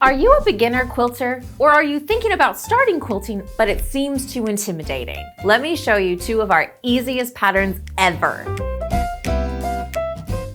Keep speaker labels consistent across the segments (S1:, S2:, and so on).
S1: Are you a beginner quilter, or are you thinking about starting quilting but it seems too intimidating? Let me show you two of our easiest patterns ever.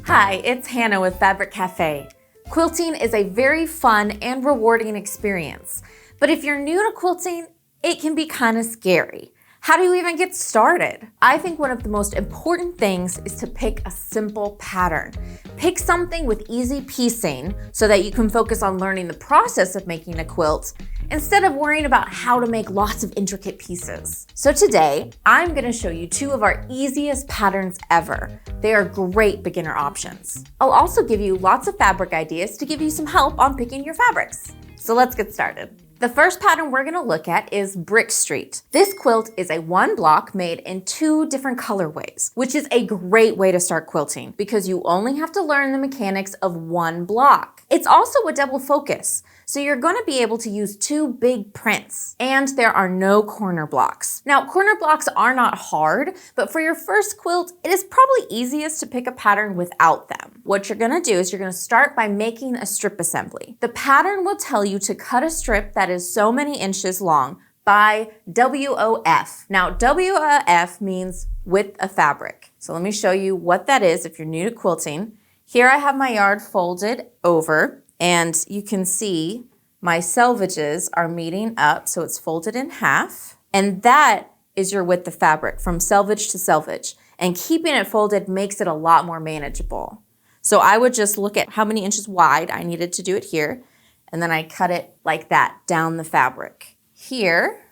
S1: Hi, it's Hannah with Fabric Café. Quilting is a very fun and rewarding experience, but if you're new to quilting, it can be kind of scary. How do you even get started? I think one of the most important things is to pick a simple pattern. Pick something with easy piecing so that you can focus on learning the process of making a quilt instead of worrying about how to make lots of intricate pieces. So today, I'm gonna show you two of our easiest patterns ever. They are great beginner options. I'll also give you lots of fabric ideas to give you some help on picking your fabrics. So let's get started. The first pattern we're gonna look at is Brick Street. This quilt is a one block made in two different colorways, which is a great way to start quilting because you only have to learn the mechanics of one block. It's also a double focus, so you're gonna be able to use two big prints, and there are no corner blocks. Now, corner blocks are not hard, but for your first quilt, it is probably easiest to pick a pattern without them. What you're gonna do is you're gonna start by making a strip assembly. The pattern will tell you to cut a strip that is so many inches long by WOF. Now, WOF means width of fabric. So let me show you what that is if you're new to quilting. Here I have my yard folded over, and you can see my selvages are meeting up, so it's folded in half. And that is your width of fabric from selvage to selvage. And keeping it folded makes it a lot more manageable. So I would just look at how many inches wide I needed to do it here, and then I cut it like that down the fabric. Here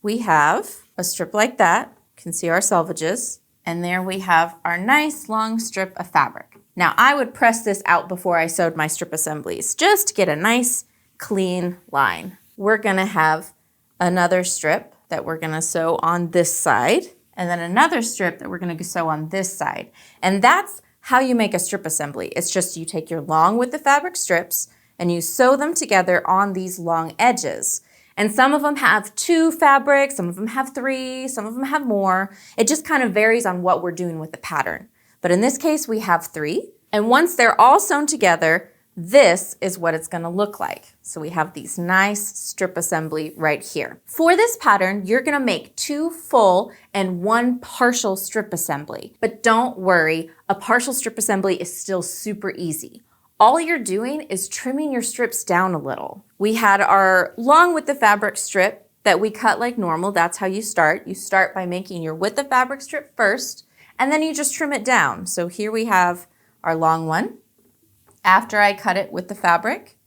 S1: we have a strip like that. You can see our selvages. And there we have our nice long strip of fabric. Now I would press this out before I sewed my strip assemblies just to get a nice clean line. We're gonna have another strip that we're gonna sew on this side, and then another strip that we're gonna sew on this side. And that's how you make a strip assembly. It's just you take your long width of fabric strips and you sew them together on these long edges. And some of them have two fabrics, some of them have three, some of them have more. It just kind of varies on what we're doing with the pattern. But in this case, we have three. And once they're all sewn together, this is what it's gonna look like. So we have these nice strip assembly right here. For this pattern, you're gonna make two full and one partial strip assembly. But don't worry, a partial strip assembly is still super easy. All you're doing is trimming your strips down a little. We had our long width of fabric strip that we cut like normal. That's how you start. You start by making your width of fabric strip first, and then you just trim it down. So here we have our long one. After I cut it with the fabric,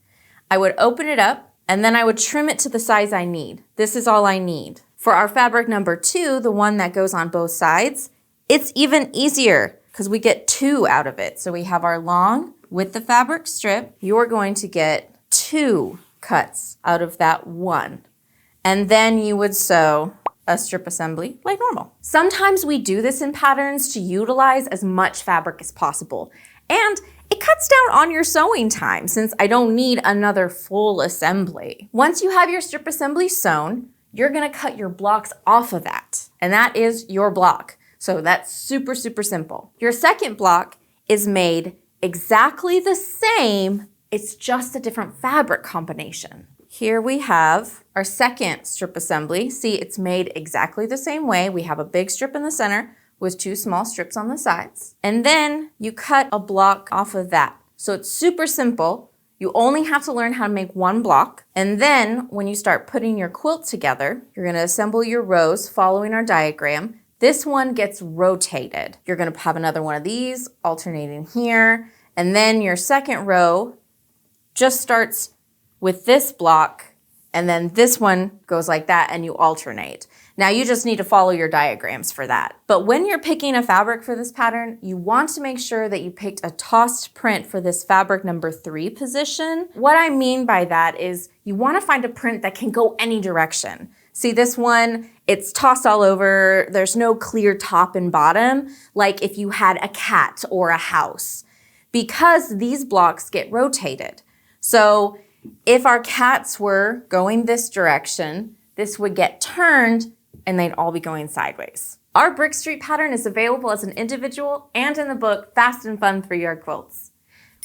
S1: I would open it up and then I would trim it to the size I need. This is all I need. For our fabric number 2, the one that goes on both sides, it's even easier because we get 2 out of it. So we have our long with the fabric strip. You're going to get 2 cuts out of that one. And then you would sew a strip assembly like normal. Sometimes we do this in patterns to utilize as much fabric as possible. And it cuts down on your sewing time since I don't need another full assembly. Once you have your strip assembly sewn, you're gonna cut your blocks off of that. And that is your block. So that's super, super simple. Your second block is made exactly the same, it's just a different fabric combination. Here we have our second strip assembly. See, it's made exactly the same way. We have a big strip in the center with 2 small strips on the sides. And then you cut a block off of that. So it's super simple. You only have to learn how to make one block. And then when you start putting your quilt together, you're gonna assemble your rows following our diagram. This one gets rotated. You're gonna have another one of these alternating here. And then your second row just starts with this block, and then this one goes like that and you alternate. Now you just need to follow your diagrams for that. But when you're picking a fabric for this pattern, you want to make sure that you picked a tossed print for this fabric number 3 position. What I mean by that is you want to find a print that can go any direction. See this one, it's tossed all over. There's no clear top and bottom, like if you had a cat or a house, because these blocks get rotated. So if our cats were going this direction, this would get turned and they'd all be going sideways. Our Brick Street pattern is available as an individual and in the book Fast and Fun 3-Yard Quilts.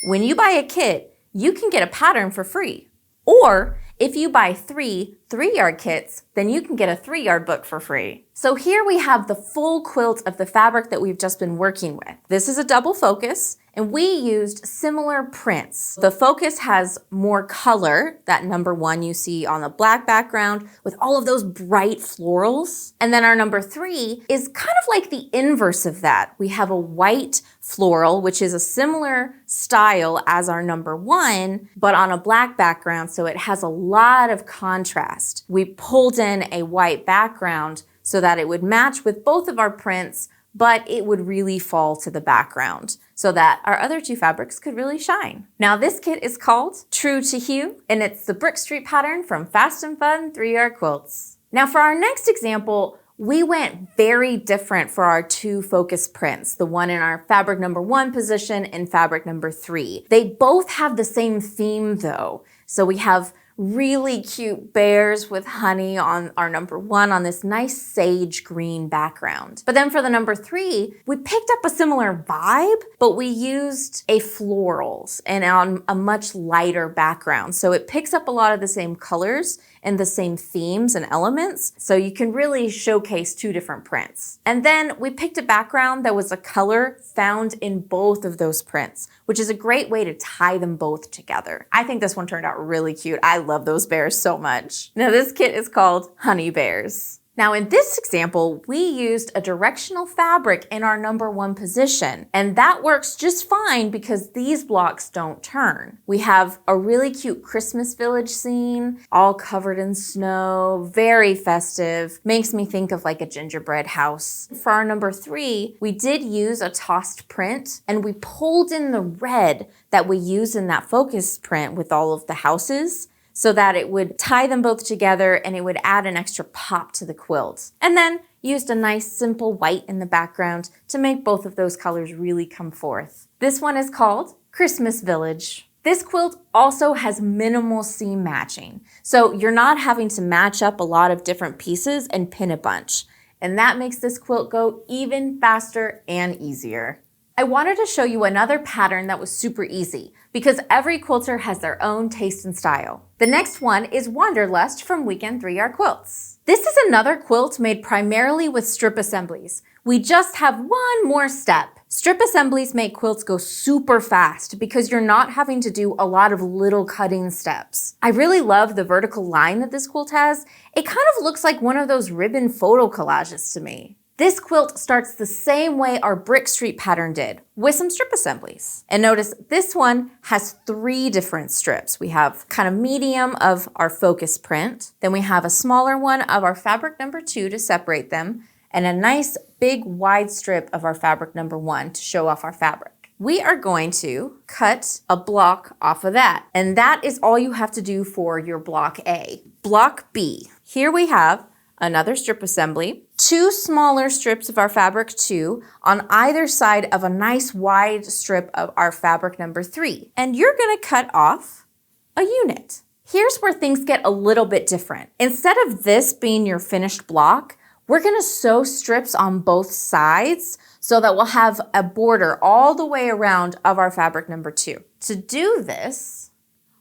S1: When you buy a kit, you can get a pattern for free. Or if you buy 3 3-yard kits, then you can get a 3-yard book for free. So here we have the full quilt of the fabric that we've just been working with. This is a double focus, and we used similar prints. The focus has more color, that number 1 you see on the black background with all of those bright florals. And then our number 3 is kind of like the inverse of that. We have a white floral, which is a similar style as our number 1, but on a black background, so it has a lot of contrast. We pulled in a white background so that it would match with both of our prints, but it would really fall to the background so that our other 2 fabrics could really shine. Now this kit is called True to Hue, and it's the Brick Street pattern from Fast and Fun 3-yard quilts. Now for our next example, we went very different for our 2 focus prints, the one in our fabric number 1 position and fabric number 3. They both have the same theme though. So we have really cute bears with honey on our number 1 on this nice sage green background. But then for the number 3, we picked up a similar vibe, but we used a florals and on a much lighter background. So it picks up a lot of the same colors and the same themes and elements. So you can really showcase 2 different prints. And then we picked a background that was a color found in both of those prints, which is a great way to tie them both together. I think this one turned out really cute. I love those bears so much. Now this kit is called Honey Bears. Now in this example, we used a directional fabric in our number 1 position, and that works just fine because these blocks don't turn. We have a really cute Christmas village scene, all covered in snow, very festive, makes me think of like a gingerbread house. For our number 3, we did use a tossed print, and we pulled in the red that we used in that focus print with all of the houses, so that it would tie them both together and it would add an extra pop to the quilt. And then used a nice simple white in the background to make both of those colors really come forth. This one is called Christmas Village. This quilt also has minimal seam matching, so you're not having to match up a lot of different pieces and pin a bunch. And that makes this quilt go even faster and easier. I wanted to show you another pattern that was super easy because every quilter has their own taste and style. The next one is Wanderlust from Weekend 3-Yard Quilts. This is another quilt made primarily with strip assemblies. We just have one more step. Strip assemblies make quilts go super fast because you're not having to do a lot of little cutting steps. I really love the vertical line that this quilt has. It kind of looks like one of those ribbon photo collages to me. This quilt starts the same way our Brick Street pattern did, with some strip assemblies. And notice this one has 3 different strips. We have kind of medium of our focus print, then we have a smaller one of our fabric number 2 to separate them, and a nice big wide strip of our fabric number 1 to show off our fabric. We are going to cut a block off of that, and that is all you have to do for your block A. Block B, here we have another strip assembly, 2 smaller strips of our fabric 2 on either side of a nice wide strip of our fabric number 3. And you're gonna cut off a unit. Here's where things get a little bit different. Instead of this being your finished block, we're gonna sew strips on both sides so that we'll have a border all the way around of our fabric number 2. To do this,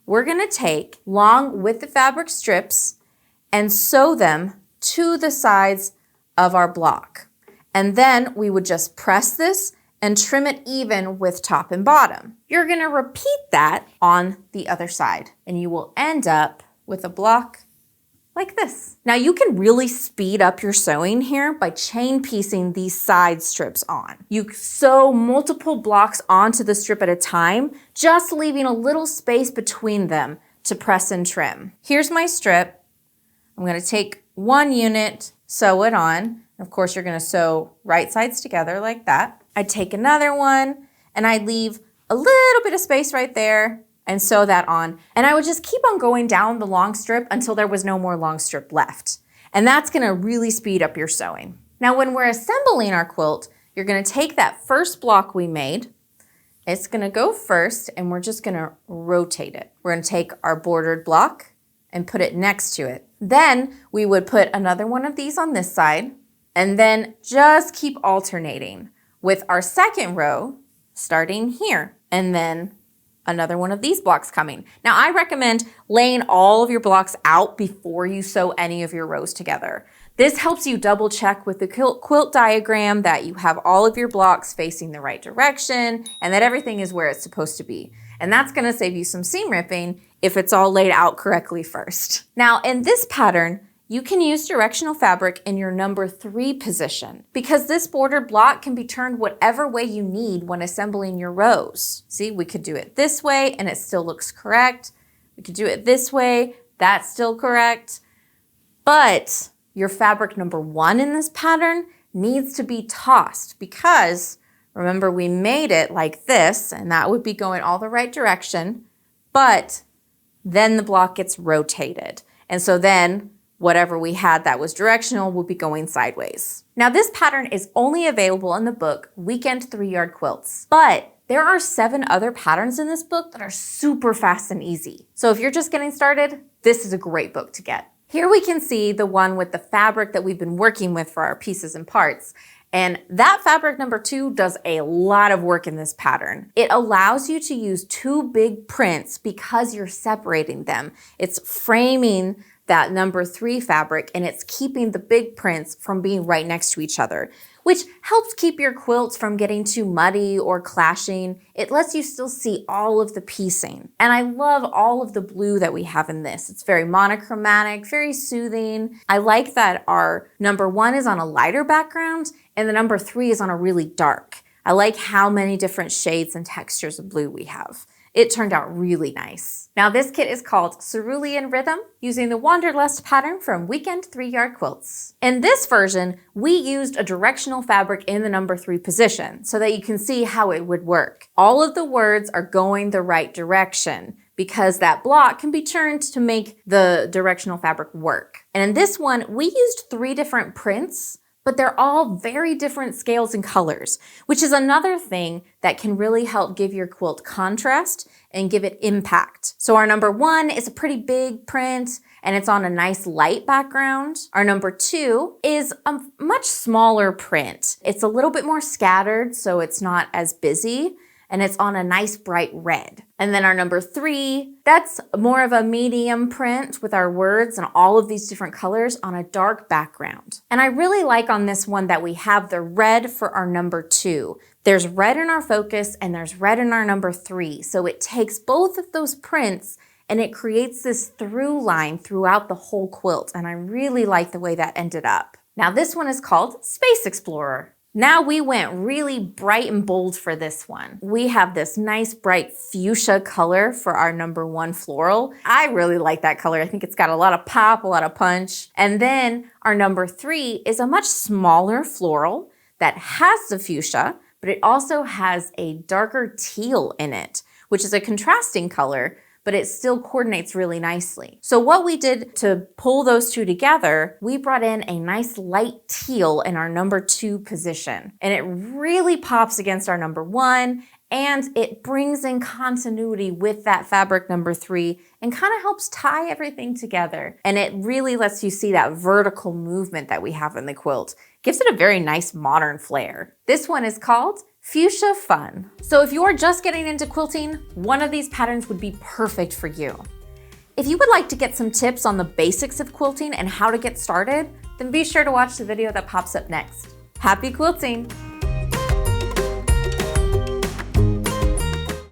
S1: we're gonna take long width of fabric strips and sew them to the sides of our block. And then we would just press this and trim it even with top and bottom. You're gonna repeat that on the other side, and you will end up with a block like this. Now you can really speed up your sewing here by chain piecing these side strips on. You sew multiple blocks onto the strip at a time, just leaving a little space between them to press and trim. Here's my strip. I'm gonna take 1 unit, sew it on. Of course, you're gonna sew right sides together like that. I'd take another one and I'd leave a little bit of space right there and sew that on. And I would just keep on going down the long strip until there was no more long strip left. And that's gonna really speed up your sewing. Now, when we're assembling our quilt, you're gonna take that first block we made. It's gonna go first and we're just gonna rotate it. We're gonna take our bordered block and put it next to it. Then we would put another one of these on this side and then just keep alternating with our second row starting here and then another one of these blocks coming. Now I recommend laying all of your blocks out before you sew any of your rows together. This helps you double check with the quilt diagram that you have all of your blocks facing the right direction and that everything is where it's supposed to be. And that's gonna save you some seam ripping if it's all laid out correctly first. Now in this pattern, you can use directional fabric in your number 3 position because this bordered block can be turned whatever way you need when assembling your rows. See, we could do it this way and it still looks correct. We could do it this way, that's still correct. But your fabric number 1 in this pattern needs to be tossed because remember we made it like this and that would be going all the right direction, but then the block gets rotated. And so then whatever we had that was directional will be going sideways. Now this pattern is only available in the book Weekend 3-Yard Quilts, but there are 7 other patterns in this book that are super fast and easy. So if you're just getting started, this is a great book to get. Here we can see the one with the fabric that we've been working with for our pieces and parts. And that fabric number 2 does a lot of work in this pattern. It allows you to use 2 big prints because you're separating them. It's framing that number 3 fabric and it's keeping the big prints from being right next to each other, which helps keep your quilts from getting too muddy or clashing. It lets you still see all of the piecing. And I love all of the blue that we have in this. It's very monochromatic, very soothing. I like that our number 1 is on a lighter background and the number 3 is on a really dark. I like how many different shades and textures of blue we have. It turned out really nice. Now this kit is called Cerulean Rhythm using the Wanderlust pattern from Weekend 3-Yard Quilts. In this version, we used a directional fabric in the number 3 position so that you can see how it would work. All of the words are going the right direction because that block can be turned to make the directional fabric work. And in this one, we used 3 different prints, but they're all very different scales and colors, which is another thing that can really help give your quilt contrast and give it impact. So our number 1 is a pretty big print and it's on a nice light background. Our number 2 is a much smaller print. It's a little bit more scattered, so it's not as busy, and it's on a nice bright red. And then our number 3, that's more of a medium print with our words and all of these different colors on a dark background. And I really like on this one that we have the red for our number 2. There's red in our focus and there's red in our number 3. So it takes both of those prints and it creates this through line throughout the whole quilt. And I really like the way that ended up. Now this one is called Space Explorer. Now we went really bright and bold for this one. We have this nice bright fuchsia color for our number 1 floral. I really like that color. I think it's got a lot of pop, a lot of punch. And then our number 3 is a much smaller floral that has the fuchsia, but it also has a darker teal in it, which is a contrasting color, but it still coordinates really nicely. So what we did to pull those 2 together, we brought in a nice light teal in our number 2 position. And it really pops against our number 1 and it brings in continuity with that fabric number 3 and kind of helps tie everything together. And it really lets you see that vertical movement that we have in the quilt. Gives it a very nice modern flair. This one is called Fuchsia Fun. So if you're just getting into quilting, one of these patterns would be perfect for you. If you would like to get some tips on the basics of quilting and how to get started, then be sure to watch the video that pops up next. Happy quilting!